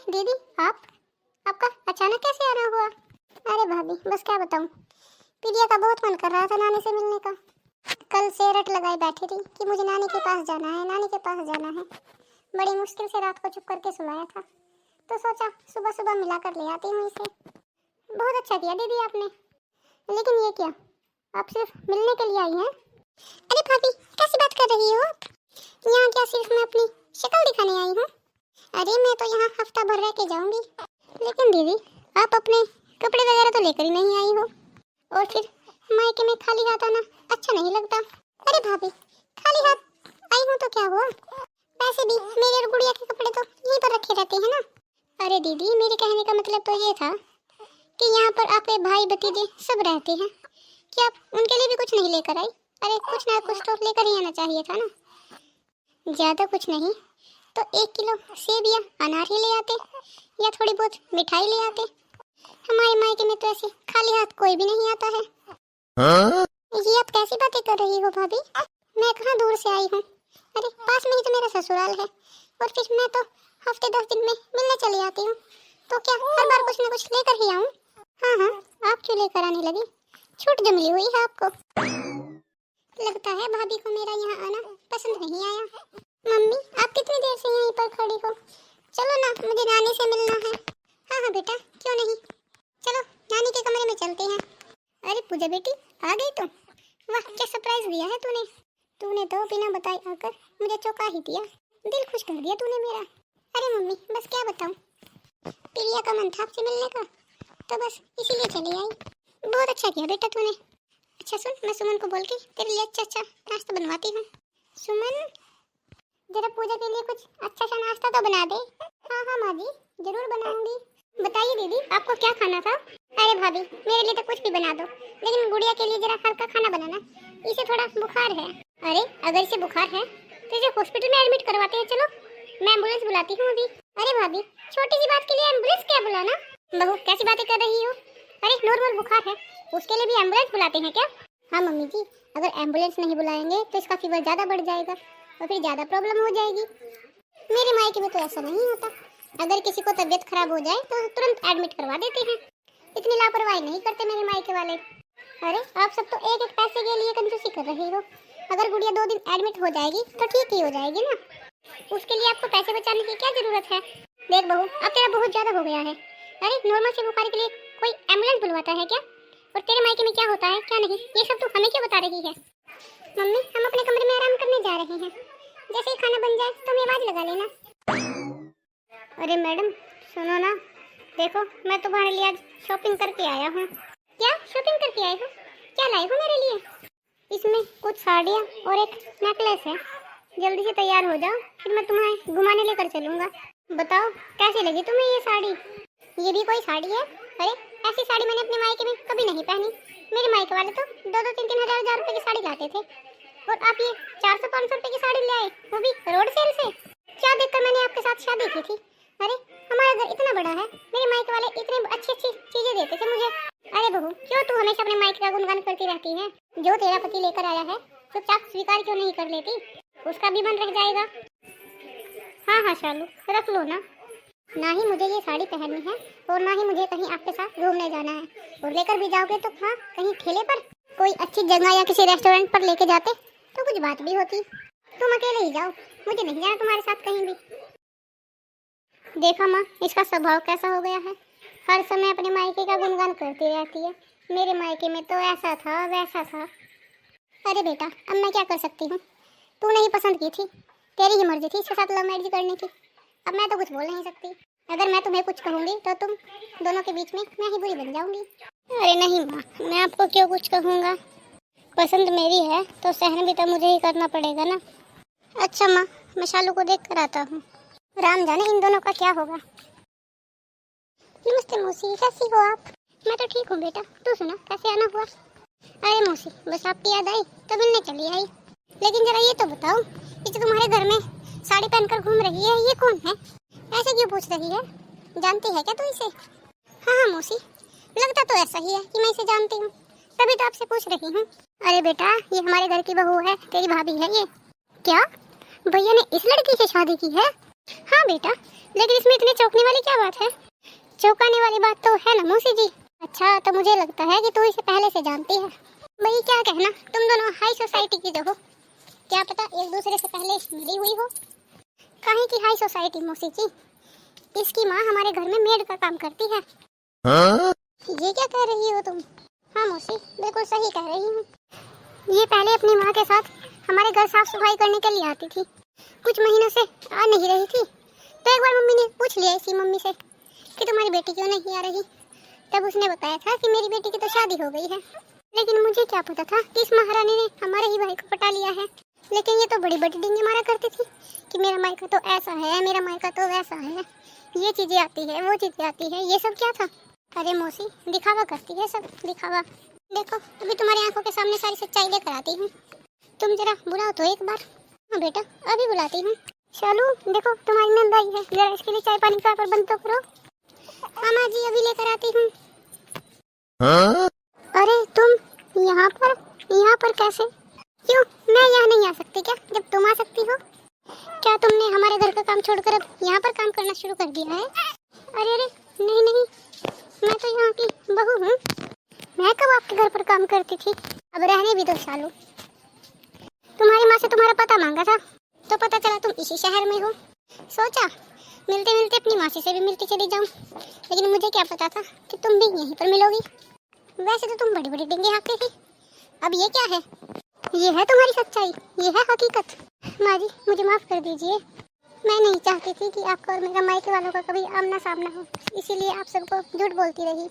दीदी आपका अचानक कैसे आना हुआ? अरे भाभी बस क्या बताऊं, प्रिया का बहुत मन कर रहा था नानी से मिलने का। कल से रट लगाई बैठी थी कि मुझे नानी के पास जाना है, नानी के पास जाना है। बड़ी मुश्किल से रात को चुप करके सुलाया था, तो सोचा सुबह सुबह मिला कर ले आती हूँ इसे। बहुत अच्छा किया दीदी आपने। लेकिन ये क्या, आप सिर्फ मिलने के लिए आई हैं? अरे भाभी कैसी बात कर रही हो आप? यहाँ क्या सिर्फ मैं अपनी शक्ल दिखाने आई हूँ? अरे मैं तो यहाँ हफ्ता भर रह के जाऊंगी। लेकिन दीदी आप अपने कपड़े वगैरह तो लेकर ही नहीं आई हो, और फिर मायके में खाली हाथ आना अच्छा नहीं लगता। अरे भाभी खाली हाथ आई हूँ तो क्या हुआ, वैसे भी मेरे और गुड़िया के कपड़े तो यहीं पर रखे रहते हैं ना। अरे दीदी मेरे कहने का मतलब तो ये था कि यहाँ पर आपके भाई भतीजे सब रहते हैं, कि आप उनके लिए भी कुछ नहीं लेकर आई? अरे कुछ ना कुछ तो लेकर ही आना चाहिए था ना। ज्यादा कुछ नहीं तो 1 किलो सेब या अनार ही ले आते, या थोड़ी बहुत मिठाई ले आते। हमारे मायके में तो ऐसे खाली हाथ कोई भी नहीं आता है। ये आप कैसी बातें कर रही हो भाभी? मैं कहाँ दूर से आई हूँ, अरे पास में ही तो मेरा ससुराल है, और फिर मैं तो हफ्ते 10 दिन में मिलने चली आती हूँ। तो क्या हर बार कुछ न कुछ लेकर ही आऊँ? हाँ हाँ आप क्यों लेकर आने लगी, छूट जो मिली हुई है आपको। लगता है भाभी को मेरा यहाँ आना पसंद नहीं आया। मम्मी आप कितनी देर से यहीं पर खड़ी हो, चलो ना मुझे नानी से मिलना है। हाँ हाँ बेटा क्यों नहीं, चलो नानी के कमरे में चलते हैं। अरे पूजा बेटी आ गई तुम, वाह क्या सरप्राइज दिया है तूने तो बिना बताए आकर मुझे चौंका ही दिया, दिल खुश कर दिया तूने मेरा। अरे मम्मी बस क्या बताऊं, प्रिया का मन था आपसे मिलने का, तो बस इसीलिए चली आई। बहुत अच्छा किया बेटा तूने। अच्छा सुन, मैं सुमन को बोल के तेरे लिए अच्छा नाश्ता बनवाती हूँ। सुमन जरा पूजा के लिए कुछ अच्छा सा नाश्ता तो बना दे। हाँ माँ जी जरूर बनाऊंगी। बताइए दीदी आपको क्या खाना था? अरे भाभी मेरे लिए तो कुछ भी बना दो, लेकिन गुड़िया के लिए जरा हल्का खाना बनाना, इसे थोड़ा बुखार है। अरे अगर इसे बुखार है तो इसे हॉस्पिटल में एडमिट करवाते हैं, चलो मैं एम्बुलेंस बुलाती हूँ अभी। अरे भाभी छोटी सी बात के लिए एम्बुलेंस क्या बुलाना? बहू कैसी बातें कर रही हो, अरे नॉर्मल बुखार है उसके लिए भी एम्बुलेंस बुलाते हैं क्या? हाँ मम्मी जी, अगर एम्बुलेंस नहीं बुलाएंगे तो इसका फीवर ज्यादा बढ़ जाएगा और फिर ज्यादा प्रॉब्लम हो जाएगी। मेरे मायके में तो ऐसा नहीं होता, अगर किसी को तबीयत खराब हो जाए तो तुरंत एडमिट करवा देते हैं, इतनी लापरवाही नहीं करते मेरे मायके वाले। अरे आप सब तो एक पैसे के लिए कंजूसी कर रही हो, अगर गुड़िया 2 दिन एडमिट हो जाएगी तो ठीक ही हो जाएगी ना, उसके लिए आपको पैसे बचाने की क्या जरूरत है? देख बहू अब तेरा बहुत ज्यादा हो गया है। अरे नॉर्मल से बुखार के लिए कोई एम्बुलेंस बुलवाता है क्या? और तेरे मायके में क्या होता है क्या नहीं, ये सब तो हमें क्यों बता रही है? मम्मी हम अपने कमरे में आराम करने जा रहे हैं, जैसे ही खाना बन जाए तो हमें आवाज लगा लेना। अरे मैडम सुनो ना, देखो मैं तुम्हारे लिए आज शॉपिंग करके आया हूँ। क्या शॉपिंग करके आए हो, क्या लाए हो मेरे लिए? इसमें कुछ साड़ियाँ और एक नेकलेस है, जल्दी से तैयार हो जाओ फिर मैं तुम्हें घुमाने लेकर चलूँगा। बताओ कैसी लगी तुम्हें ये साड़ी? ये भी कोई साड़ी है? अरे ऐसी साड़ी मैंने अपने मायके में कभी नहीं पहनी, मेरे मायके वाले तो 2-2, 3-3 हजार रुपए की साड़ी लाते थे, और आप ये 400-500 रुपए की साड़ी ले आए, वो भी रोड सेल से। क्या देखकर मैंने आपके साथ शादी की थी? अरे हमारा घर इतना बड़ा है, मेरे मायके वाले इतने अच्छी चीजें देते थे मुझे। अरे बहू क्यों तू हमेशा अपने मायके का गुणगान करती रहती है? जो तेरा पति लेकर आया है चुपचाप स्वीकार क्यों नहीं कर लेती, उसका भी मन रह जाएगा। हाँ शालू रख लो ना ही मुझे ये साड़ी पहननी है और ना ही मुझे कहीं आपके साथ घूमने जाना है, और लेकर भी जाओगे तो हाँ कहीं ठेले पर कोई अच्छी जगह या किसी रेस्टोरेंट पर लेके जाते तो कुछ बात भी होती। तुम अकेले ही जाओ, मुझे नहीं जाना तुम्हारे साथ कहीं भी। देखा माँ इसका स्वभाव कैसा हो गया है, हर समय अपने मायके का गुणगान करती रहती है, मेरे मायके में तो ऐसा था वैसा था। अरे बेटा अब मैं क्या कर सकती हूँ, तूने ही पसंद की थी, तेरी ही मर्जी थी इसके साथ लव मैरिज करने की, अब मैं तो कुछ बोल नहीं सकती। अगर मैं तुम्हें कुछ कहूँगी तो तुम दोनों के बीच में मैं ही बुरी बन जाऊंगी। अरे नहीं माँ मैं आपको क्यों कुछ कहूँगा, पसंद मेरी है तो सहन भी तो मुझे ही करना पड़ेगा ना। अच्छा माँ मैं शालू को देख कर आता हूँ, राम जाने इन दोनों का क्या होगा। नमस्ते मौसी कैसी हो आप? मैं तो ठीक हूँ बेटा, तू सुना कैसे आना हुआ? अरे मौसी बस आपकी याद आई तो मिलने चली आई, लेकिन जरा ये तो बताओ कि जो तुम्हारे घर में साड़ी पहनकर घूम रही है ये कौन है? ऐसे क्यों पूछ रही है, जानती है क्या तू इसे? हाँ मौसी लगता तो ऐसा ही है कि मैं इसे जानती हूँ, तभी तो आपसे पूछ रही हूँ। अरे बेटा ये हमारे घर की बहू है, तेरी भाभी है ये। क्या भैया ने इस लड़की से शादी की है? हाँ बेटा लेकिन इसमें इतनी चौंकने वाली क्या बात है? चौंकाने वाली बात तो है ना मौसी जी। अच्छा, तो मुझे लगता है कि तू इसे पहले से जानती है। भाई क्या कहना, तुम दोनों हाई सोसाइटी की जो हो, क्या पता एक दूसरे से पहले मिली हुई हो। काहे की हाई सोसाइटी मौसी जी? इसकी माँ हमारे घर में मेड का काम करती है। ये क्या कह रही हो तुम? हाँ मौसी, बिल्कुल सही कह रही हूँ। ये पहले अपनी माँ के साथ हमारे घर साफ सफाई करने के लिए आती थी। कुछ महीनों से आ नहीं रही थी, तो एक बार मम्मी ने पूछ लिया इसी मम्मी से कि तुम्हारी बेटी क्यों नहीं आ रही। तब उसने बताया था कि मेरी बेटी की तो शादी हो गई है। लेकिन मुझे क्या पता था कि इस महारानी ने हमारे ही भाई को पटा लिया है। लेकिन ये तो बड़ी बड़ी डींगे मारा करती थी कि मेरा मायका तो ऐसा है, मेरा मायका तो वैसा है, ये चीजें आती है, वो चीजें आती है। ये सब क्या था? अरे मौसी, दिखावा करती है, सब दिखावा। देखो, अभी तुम्हारी आंखों के सामने सारी सच्चाई लेकर आती हूँ। तुम जरा बुलाओ तो एक बार। हाँ बेटा, अभी बुलाती हूँ। चलो देखो, तुम्हारी नंद आई है, जरा इसके लिए चाय पानी का प्रबंध तो करो। हाँ माँ जी, अभी लेकर आती हूँ। अरे तुम यहाँ पर कैसे? क्यों, मैं यहाँ नहीं आ सकती क्या, जब तुम आ सकती हो? क्या तुमने हमारे घर का काम छोड़कर अब यहाँ पर काम करना शुरू कर दिया है? अरे नहीं नहीं, मैं तो यहाँ की बहू हूँ। मैं कब आपके घर पर काम करती थी? अब रहने भी दो सालों। तुम्हारी माँ से तुम्हारा पता मांगा था तो पता चला तुम इसी शहर में हो। सोचा मिलते मिलते अपनी मासी से भी मिलती चली जाऊं, लेकिन मुझे क्या पता था कि तुम भी यहीं पर मिलोगी। वैसे तो तुम बड़ी बड़ी डिंगे हाँकती थी, अब ये क्या है? ये है तुम्हारी सच्चाई, ये है हकीकत। माँ जी, मुझे माफ कर दीजिए। मैं नहीं चाहती थी कि आपका और मेरा मायके वालों का कभी आमना सामना हो, इसीलिए आप सबको झूठ बोलती रही।